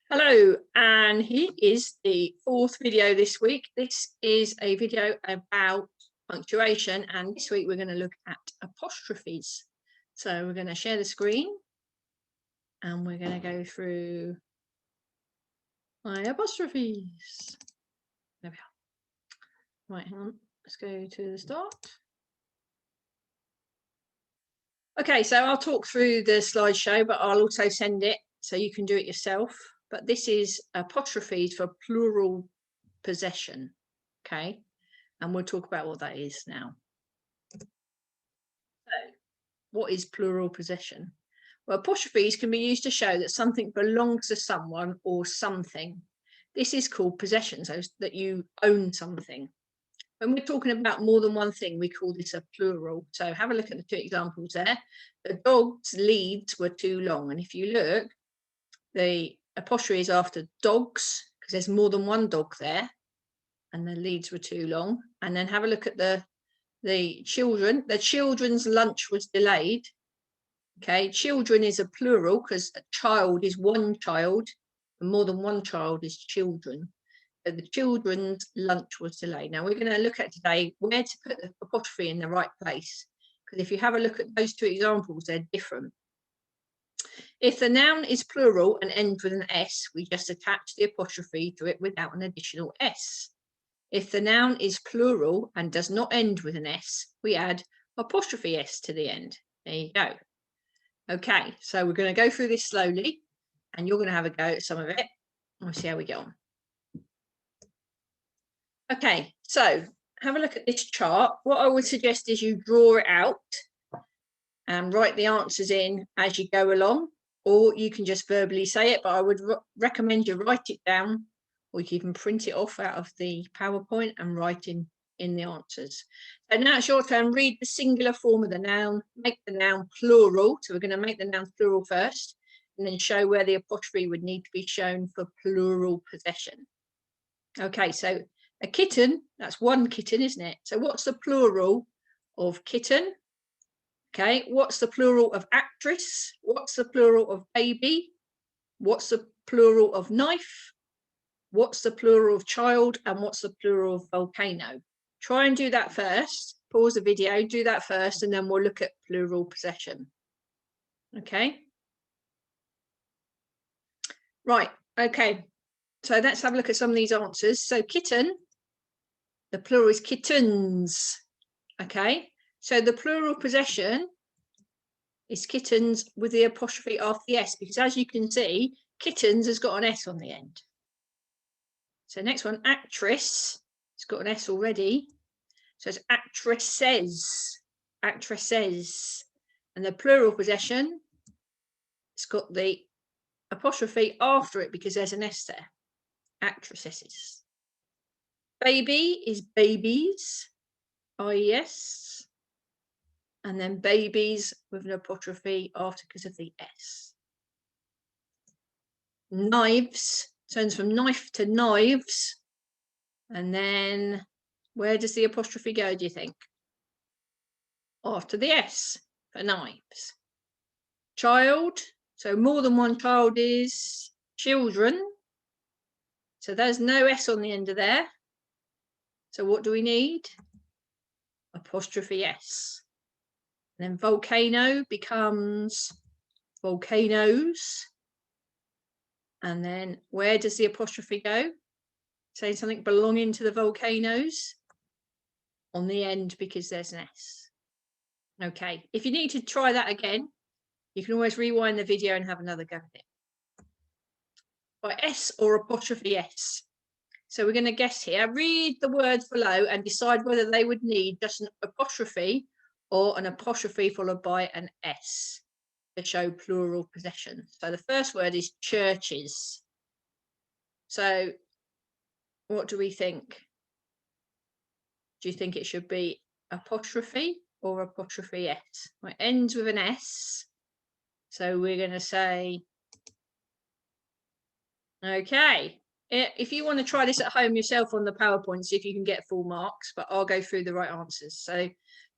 Hello, and here is the fourth video this week. This is a video about punctuation, and this week we're going to look at apostrophes. So we're going to share the screen and we're going to go through my apostrophes. There we are. Right, hang on. Let's go to the start. Okay, so I'll talk through the slideshow, but I'll also send it so you can do it yourself. But this is apostrophes for plural possession, okay? And we'll talk about what that is now. So, what is plural possession? Well, apostrophes can be used to show that something belongs to someone or something. This is called possession, so that you own something. When we're talking about more than one thing, we call this a plural. So have a look at the two examples there. The dog's leads were too long. And if you look, the apostrophe is after dogs, because there's more than one dog there, and the leads were too long. And then have a look at the children. The children's lunch was delayed. Okay, children is a plural because a child is one child, and more than one child is children. So the children's lunch was delayed. Now we're going to look at today where to put the apostrophe in the right place, because if you have a look at those two examples, they're different. If the noun is plural and ends with an S, we just attach the apostrophe to it without an additional S. If the noun is plural and does not end with an S, we add apostrophe S to the end. There you go. Okay, so we're going to go through this slowly, and you're going to have a go at some of it. We'll see how we get on. Okay, so have a look at this chart. What I would suggest is you draw it out and write the answers in as you go along, or you can just verbally say it, but I would recommend you write it down, or you can even print it off out of the PowerPoint and write in the answers. So now it's your turn. Read the singular form of the noun, make the noun plural. So we're going to make the noun plural first, and then show where the apostrophe would need to be shown for plural possession. Okay, so a kitten, that's one kitten, isn't it? So what's the plural of kitten? Okay, what's the plural of actress? What's the plural of baby? What's the plural of knife? What's the plural of child? And what's the plural of volcano? Try and do that first. Pause the video, do that first, and then we'll look at plural possession. Okay. Right, okay. So let's have a look at some of these answers. So kitten, the plural is kittens. Okay, so the plural possession is kittens with the apostrophe after the S, because as you can see, kittens has got an S on the end. So next one, actress, it's got an S already. So it's actresses, actresses. And the plural possession, it's got the apostrophe after it because there's an S there, actresses. Baby is babies, IES. And then babies with an apostrophe after because of the S. Knives turns from knife to knives. And then where does the apostrophe go, do you think? After the S for knives. Child, so more than one child is children. So there's no S on the end of there. So what do we need? Apostrophe S. And then volcano becomes volcanoes. And then where does the apostrophe go? Saying something belonging to the volcanoes on the end because there's an S. Okay, if you need to try that again, you can always rewind the video and have another go at it. By S or apostrophe S. So we're going to guess here. Read the words below and decide whether they would need just an apostrophe or an apostrophe followed by an S to show plural possession. So the first word is churches. So what do we think? Do you think it should be apostrophe or apostrophe S? Well, it ends with an S. So we're going to say, okay. If you want to try this at home yourself on the PowerPoint, see if you can get full marks, but I'll go through the right answers. So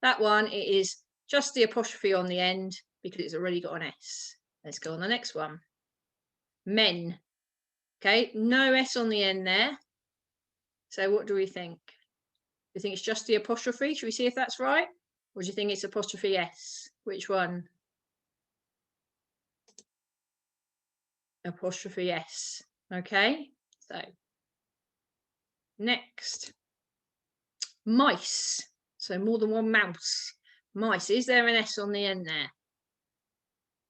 that one, it is just the apostrophe on the end because it's already got an S. Let's go on the next one. Men. Okay, no S on the end there. So what do we think? Do you think it's just the apostrophe? Should we see if that's right? Or do you think it's apostrophe S? Which one? Apostrophe S. Okay, so next. Mice. So more than one mouse. Mice. Is there an S on the end there?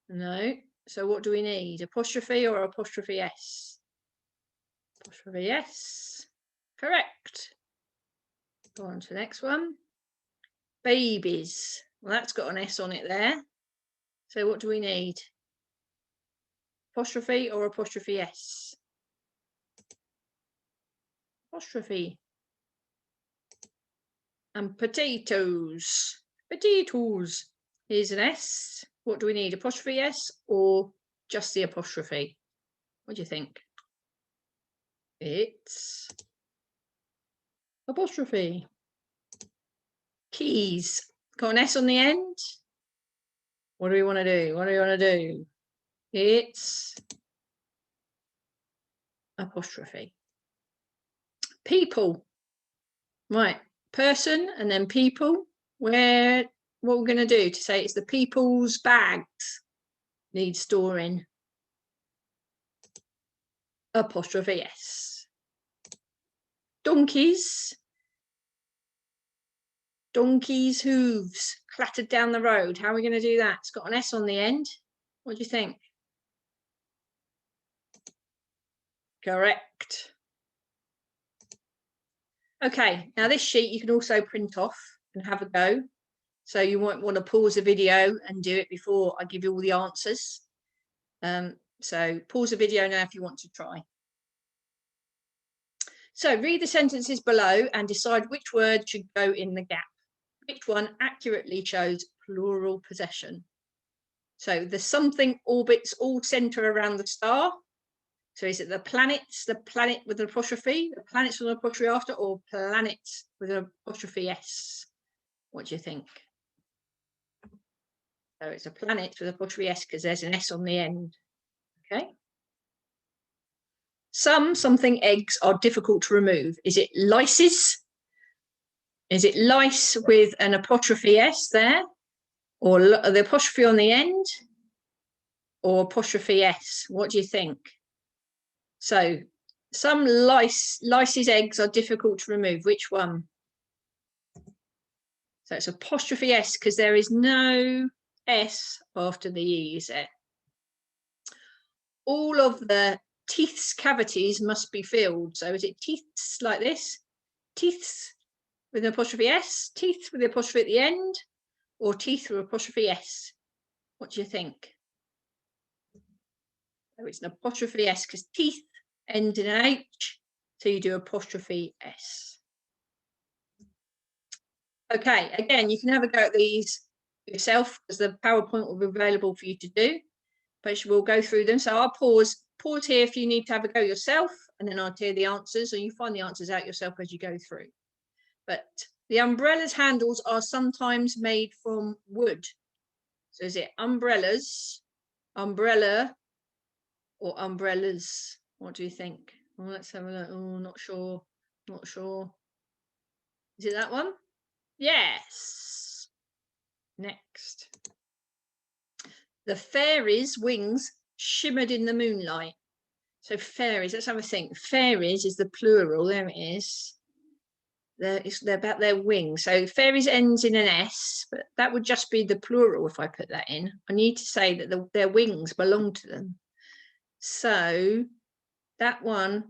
No. So what do we need? Apostrophe or apostrophe S? Apostrophe S. Correct. Go on to the next one. Babies. Well, that's got an S on it there. So what do we need? Apostrophe or apostrophe S? Apostrophe. And potatoes. Potatoes. Here's an S. What do we need? Apostrophe S or just the apostrophe? What do you think? It's apostrophe. Keys. Got an S on the end. What do we want to do? What do we want to do? It's apostrophe. People. Right. Person and then people. What we're going to do to say it's the people's bags need storing. Apostrophe S. Donkeys. Donkey's hooves clattered down the road. How are we going to do that? It's got an S on the end. What do you think? Correct. Okay, now this sheet you can also print off and have a go. So you might want to pause the video and do it before I give you all the answers. So pause the video now if you want to try. So read the sentences below and decide which word should go in the gap. Which one accurately shows plural possession? So the something orbits all center around the star. So is it the planet with an apostrophe, the planets with an apostrophe after, or planets with an apostrophe S? What do you think? So it's a planet with an apostrophe S because there's an S on the end. Okay. Something eggs are difficult to remove. Is it lices? Is it lice with an apostrophe S there? Or the apostrophe on the end? Or apostrophe S? What do you think? So some lice's eggs are difficult to remove. Which one? So it's apostrophe S because there is no S after the E's there. All of the teeth's cavities must be filled. So is it teeths like this? Teeths with an apostrophe S, teeth with the apostrophe at the end, or teeth with apostrophe S? What do you think? So it's an apostrophe S because teeth end in an H, so you do apostrophe S. Okay, again, you can have a go at these yourself because the PowerPoint will be available for you to do, but we'll go through them. So I'll pause here if you need to have a go yourself, and then I'll tell you the answers, or you find the answers out yourself as you go through. But the umbrella's handles are sometimes made from wood. So is it umbrellas, umbrella, or umbrellas? What do you think? Well, let's have a look. Oh, not sure. Not sure. Is it that one? Yes. Next. The fairies' wings shimmered in the moonlight. So fairies, let's have a think. Fairies is the plural. There it is. They're about their wings. So fairies ends in an S, but that would just be the plural if I put that in. I need to say that their wings belong to them. So that one,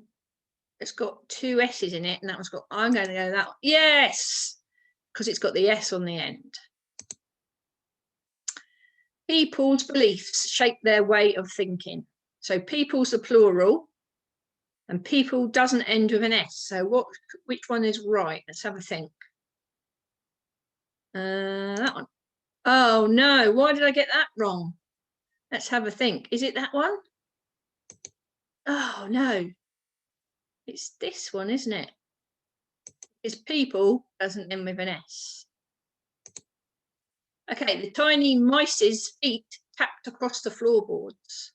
it's got two S's in it, and that one's got, I'm going to go that one. Yes, because it's got the S on the end. People's beliefs shape their way of thinking. So people's the plural, and people doesn't end with an S. So which one is right? Let's have a think. That one. Oh no, why did I get that wrong? Let's have a think. Is it that one? Oh no, it's this one, isn't it? It's people doesn't end with an S. Okay, the tiny mice's feet tapped across the floorboards.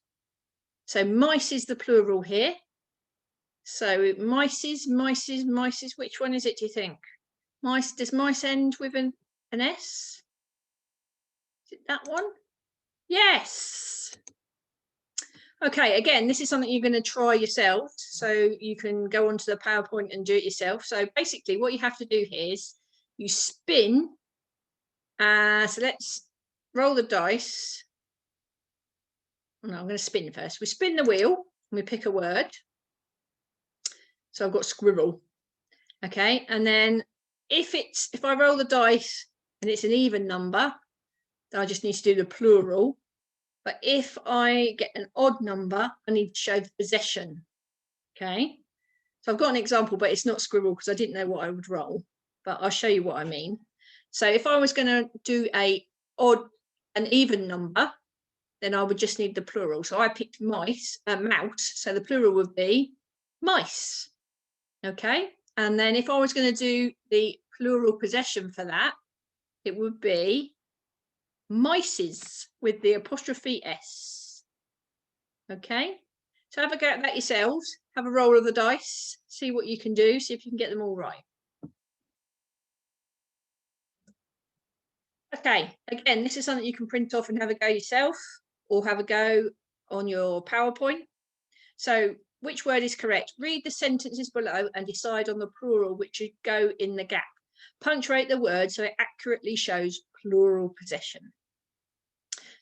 So mice is the plural here. So mices, mices, mices. Which one is it, do you think? Mice, does mice end with an S? Is it that one? Yes. Okay, again, this is something you're going to try yourself. So you can go onto the PowerPoint and do it yourself. So basically what you have to do here is you spin. So let's roll the dice. No, I'm going to spin first. We spin the wheel and we pick a word. So I've got squirrel. Okay, and then if I roll the dice and it's an even number, then I just need to do the plural. But if I get an odd number, I need to show the possession. Okay, so I've got an example, but it's not squirrel because I didn't know what I would roll, but I'll show you what I mean. So if I was going to do an even number, then I would just need the plural. So I picked mouse, so the plural would be mice. Okay, and then if I was going to do the plural possession for that, it would be mices with the apostrophe S. Okay, so have a go at that yourselves. Have a roll of the dice, see what you can do, see if you can get them all right. Okay, again, this is something you can print off and have a go yourself or have a go on your PowerPoint. So which word is correct? Read the sentences below and decide on the plural which should go in the gap. Punctuate the word so it accurately shows plural possession.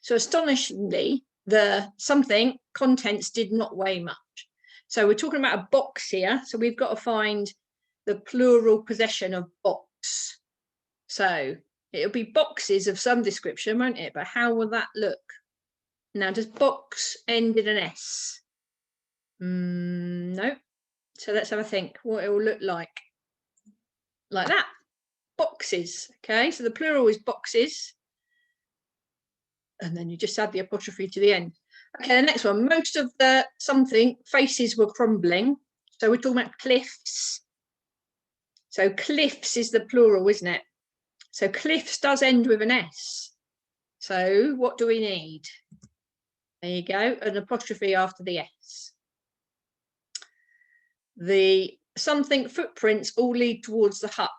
So astonishingly, the something contents did not weigh much. So we're talking about a box here. So we've got to find the plural possession of box. So it'll be boxes of some description, won't it? But how will that look? Now, does box end in an S? No. So let's have a think what it will look like that. Boxes. Okay, so the plural is boxes. And then you just add the apostrophe to the end. Okay, the next one. Most of the something faces were crumbling. So we're talking about cliffs. So cliffs is the plural, isn't it? So cliffs does end with an S. So what do we need? There you go, an apostrophe after the S. The something footprints all lead towards the hut.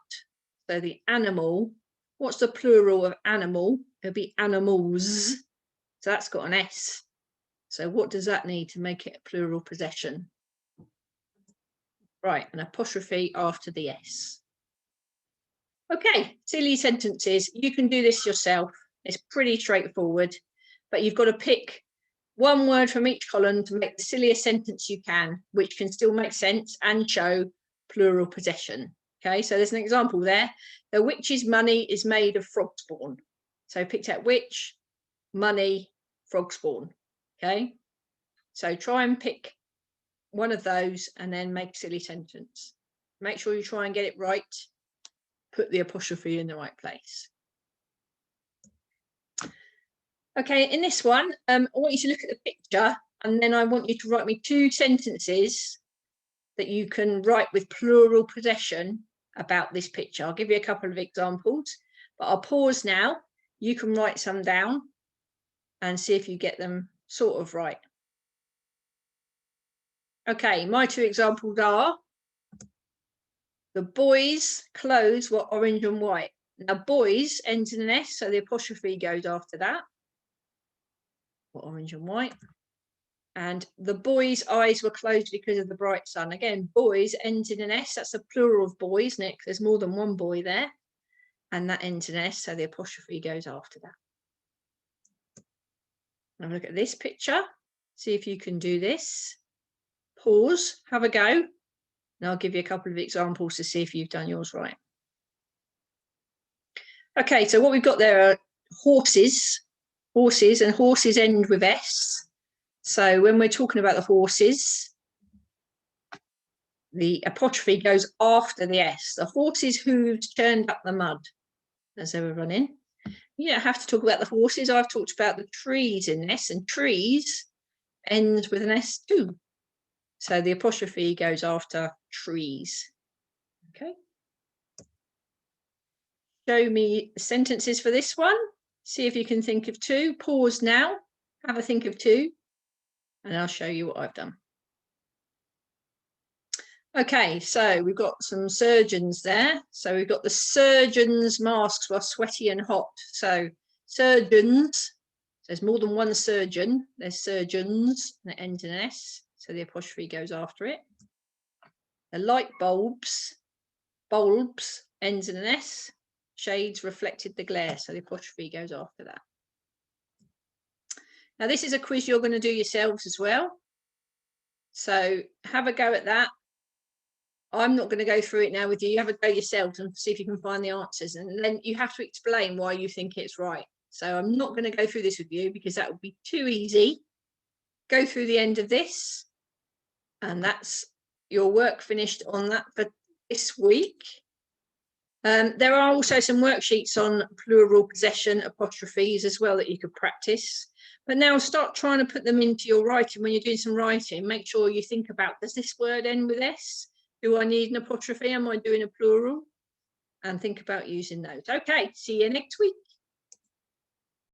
So the animal, what's the plural of animal? It'll be animals. So that's got an S. So what does that need to make it a plural possession? Right, an apostrophe after the S. Okay, silly sentences. You can do this yourself. It's pretty straightforward, but you've got to pick one word from each column to make the silliest sentence you can, which can still make sense and show plural possession. Okay, so there's an example there. The witch's money is made of frog spawn. So picked out witch, money, frog spawn. Okay, so try and pick one of those and then make a silly sentence. Make sure you try and get it right. Put the apostrophe in the right place. Okay, in this one, I want you to look at the picture and then I want you to write me 2 sentences that you can write with plural possession about this picture. I'll give you a couple of examples, but I'll pause now. You can write some down and see if you get them sort of right. Okay, my 2 examples are the boys' clothes were orange and white. Now, boys ends in an S, so the apostrophe goes after that. Orange and white. And the boys' eyes were closed because of the bright sun. Again, boys ends in an S. That's a plural of boys, Nick. There's more than one boy there. And that ends in S, so the apostrophe goes after that. Now look at this picture. See if you can do this. Pause, have a go. And I'll give you a couple of examples to see if you've done yours right. Okay, so what we've got there are horses, and horses end with S. So when we're talking about the horses, the apostrophe goes after the S. The horses' hooves churned up the mud as they were running. You don't have to talk about the horses. I've talked about the trees in this, and trees ends with an S too. So the apostrophe goes after trees. Okay. Show me the sentences for this one. See if you can think of 2. Pause now. Have a think of 2. And I'll show you what I've done. Okay, so we've got some surgeons there. So we've got the surgeons' masks were sweaty and hot. So surgeons, there's more than one surgeon. There's surgeons, and it ends in S. So the apostrophe goes after it. The light bulbs, bulbs ends in an S. Shades reflected the glare. So the apostrophe goes after that. Now this is a quiz you're going to do yourselves as well. So have a go at that. I'm not going to go through it now with you. You have a go yourselves and see if you can find the answers. And then you have to explain why you think it's right. So I'm not going to go through this with you because that would be too easy. Go through the end of this. And that's your work finished on that for this week. There are also some worksheets on plural possession apostrophes as well that you could practice. But now start trying to put them into your writing. When you're doing some writing, make sure you think about, does this word end with S? Do I need an apostrophe? Am I doing a plural? And think about using those. Okay, see you next week.